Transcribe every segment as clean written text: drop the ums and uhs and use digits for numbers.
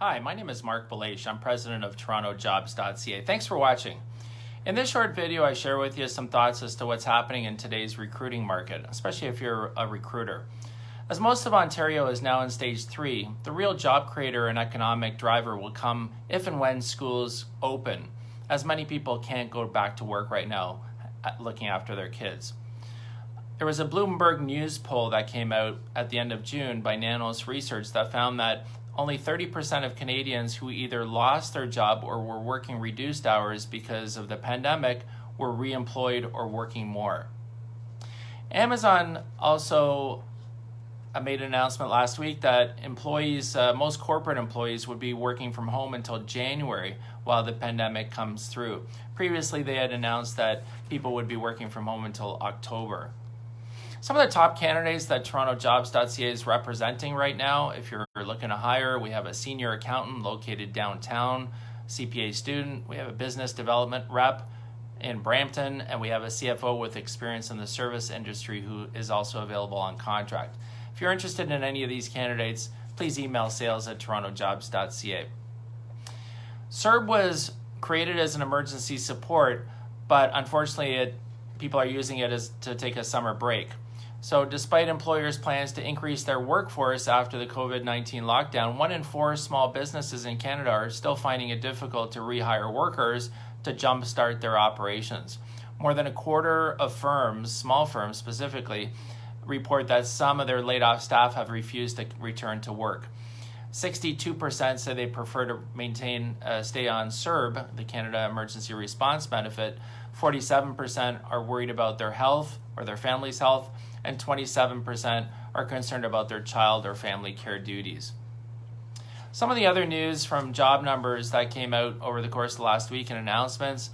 Hi, my name is Mark Belache. I'm president of TorontoJobs.ca. Thanks for watching. In this short video, I share with you some thoughts as to what's happening in today's recruiting market, especially if you're a recruiter. As most of Ontario is now in stage 3, the real job creator and economic driver will come if and when schools open, as many people can't go back to work right now looking after their kids. There was a Bloomberg News poll that came out at the end of June by Nanos Research that found that only 30% of Canadians who either lost their job or were working reduced hours because of the pandemic were reemployed or working more. Amazon also made an announcement last week that employees, most corporate employees, would be working from home until January while the pandemic comes through. Previously, they had announced that people would be working from home until October. Some of the top candidates that TorontoJobs.ca is representing right now, if you're looking to hire, we have a senior accountant located downtown, CPA student, we have a business development rep in Brampton, and we have a CFO with experience in the service industry who is also available on contract. If you're interested in any of these candidates, please email sales@TorontoJobs.ca. CERB was created as an emergency support, but unfortunately people are using it as to take a summer break. So despite employers' plans to increase their workforce after the COVID-19 lockdown, 1 in 4 small businesses in Canada are still finding it difficult to rehire workers to jumpstart their operations. More than a quarter of firms, small firms specifically, report that some of their laid-off staff have refused to return to work. 62% say they prefer to stay on CERB, the Canada Emergency Response Benefit. 47% are worried about their health or their family's health, and 27% are concerned about their child or family care duties. Some of the other news from job numbers that came out over the course of the last week and announcements,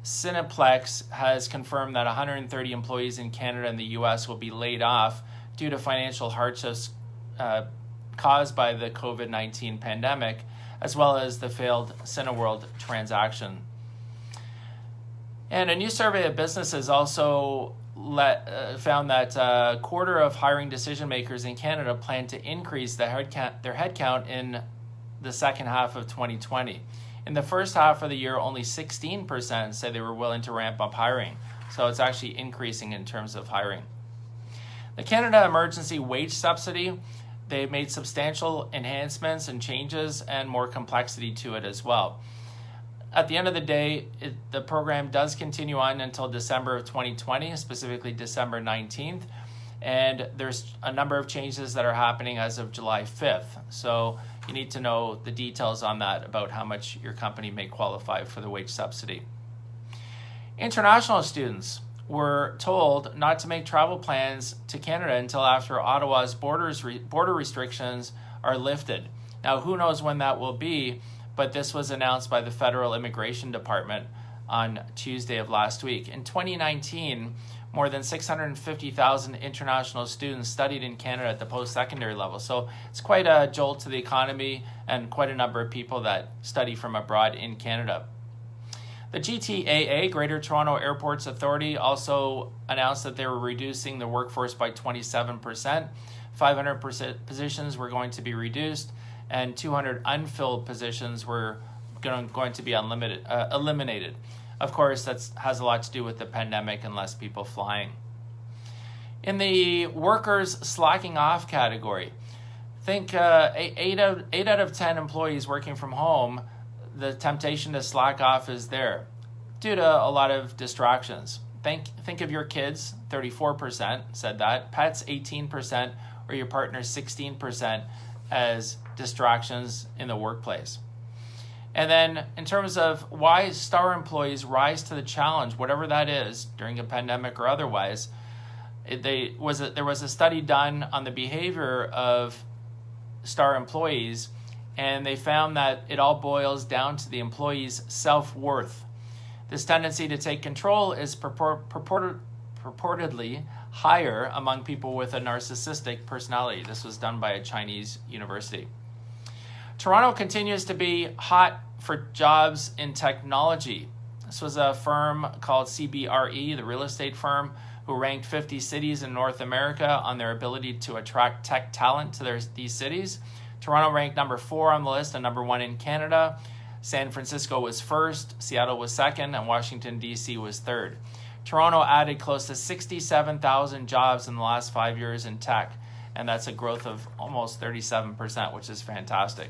Cineplex has confirmed that 130 employees in Canada and the US will be laid off due to financial hardships caused by the COVID-19 pandemic, as well as the failed Cineworld transaction. And a new survey of businesses also found that a quarter of hiring decision makers in Canada plan to increase their headcount in the second half of 2020. In the first half of the year, only 16% said they were willing to ramp up hiring. So it's actually increasing in terms of hiring. The Canada Emergency Wage Subsidy, they made substantial enhancements and changes and more complexity to it as well. At the end of the day, the program does continue on until December of 2020, specifically December 19th. And there's a number of changes that are happening as of July 5th. So you need to know the details on that about how much your company may qualify for the wage subsidy. International students were told not to make travel plans to Canada until after Ottawa's border restrictions are lifted. Now, who knows when that will be, but this was announced by the Federal Immigration Department on Tuesday of last week. In 2019, more than 650,000 international students studied in Canada at the post-secondary level. So it's quite a jolt to the economy and quite a number of people that study from abroad in Canada. The GTAA, Greater Toronto Airports Authority, also announced that they were reducing the workforce by 27%. 500 positions were going to be reduced, and 200 unfilled positions were going to be eliminated. Of course, that has a lot to do with the pandemic and less people flying. In the workers slacking off category, think 8 out of 10 employees working from home, the temptation to slack off is there due to a lot of distractions. Think of your kids, 34% said that, pets 18%, or your partner 16% as distractions in the workplace. And then in terms of why star employees rise to the challenge, whatever that is, during a pandemic or otherwise, there was a study done on the behavior of star employees, and they found that it all boils down to the employee's self-worth. This tendency to take control is purportedly higher among people with a narcissistic personality. This was done by a Chinese university. Toronto continues to be hot for jobs in technology. This was a firm called CBRE, the real estate firm, who ranked 50 cities in North America on their ability to attract tech talent to these cities. Toronto ranked number 4 on the list and number 1 in Canada. San Francisco was first, Seattle was second, and Washington, D.C. was third. Toronto added close to 67,000 jobs in the last 5 years in tech, and that's a growth of almost 37%, which is fantastic.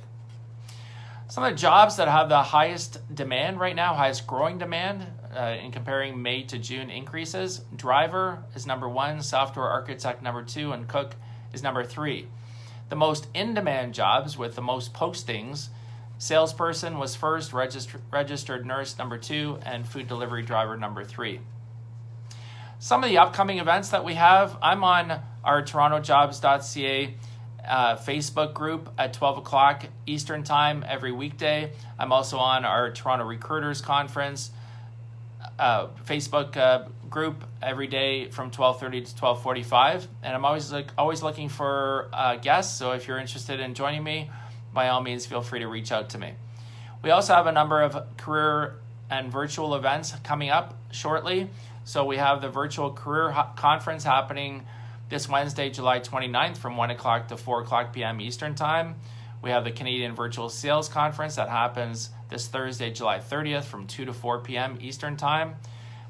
Some of the jobs that have the highest demand right now, highest growing demand in comparing May to June increases, driver is number 1, software architect number 2, and cook is number 3. The most in-demand jobs with the most postings, salesperson was first, registered nurse number 2, and food delivery driver number 3. Some of the upcoming events that we have, I'm on our torontojobs.ca Facebook group at 12 o'clock Eastern Time every weekday. I'm also on our Toronto Recruiters Conference Facebook group every day from 12:30 to 12:45, and I'm always looking for guests. So if you're interested in joining me, by all means, feel free to reach out to me. We also have a number of career and virtual events coming up shortly. So we have the virtual career conference happening this Wednesday, July 29th from 1 o'clock to 4 o'clock p.m. Eastern Time. We have the Canadian Virtual Sales Conference that happens this Thursday, July 30th from 2 to 4 p.m. Eastern Time.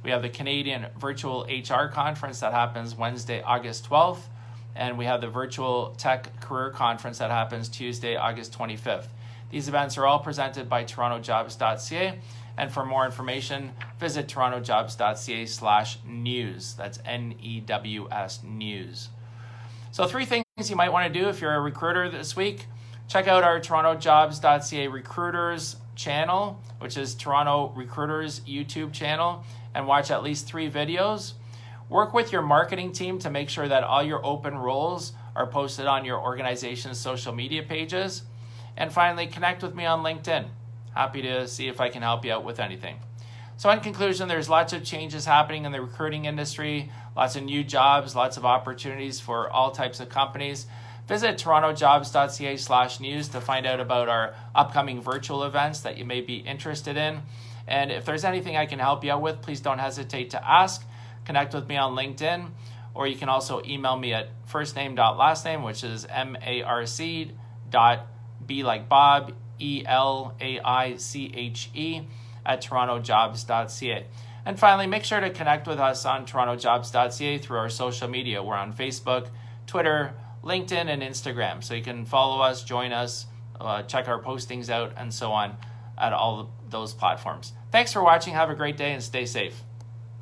We have the Canadian Virtual HR Conference that happens Wednesday, August 12th. And we have the Virtual Tech Career Conference that happens Tuesday, August 25th. These events are all presented by torontojobs.ca. And for more information, visit torontojobs.ca/news. That's NEWS news. So 3 things you might want to do if you're a recruiter this week. Check out our torontojobs.ca recruiters channel, which is Toronto Recruiters YouTube channel, and watch at least 3 videos. Work with your marketing team to make sure that all your open roles are posted on your organization's social media pages. And finally, connect with me on LinkedIn. Happy to see if I can help you out with anything. So in conclusion, there's lots of changes happening in the recruiting industry, lots of new jobs, lots of opportunities for all types of companies. Visit torontojobs.ca/news to find out about our upcoming virtual events that you may be interested in. And if there's anything I can help you out with, please don't hesitate to ask. Connect with me on LinkedIn, or you can also email me at firstname.lastname, which is marc.b like Bob, ELAICHE at torontojobs.ca. And finally, make sure to connect with us on torontojobs.ca through our social media. We're on Facebook, Twitter, LinkedIn, and Instagram. So you can follow us, join us, check our postings out, and so on at all those platforms. Thanks for watching. Have a great day and stay safe.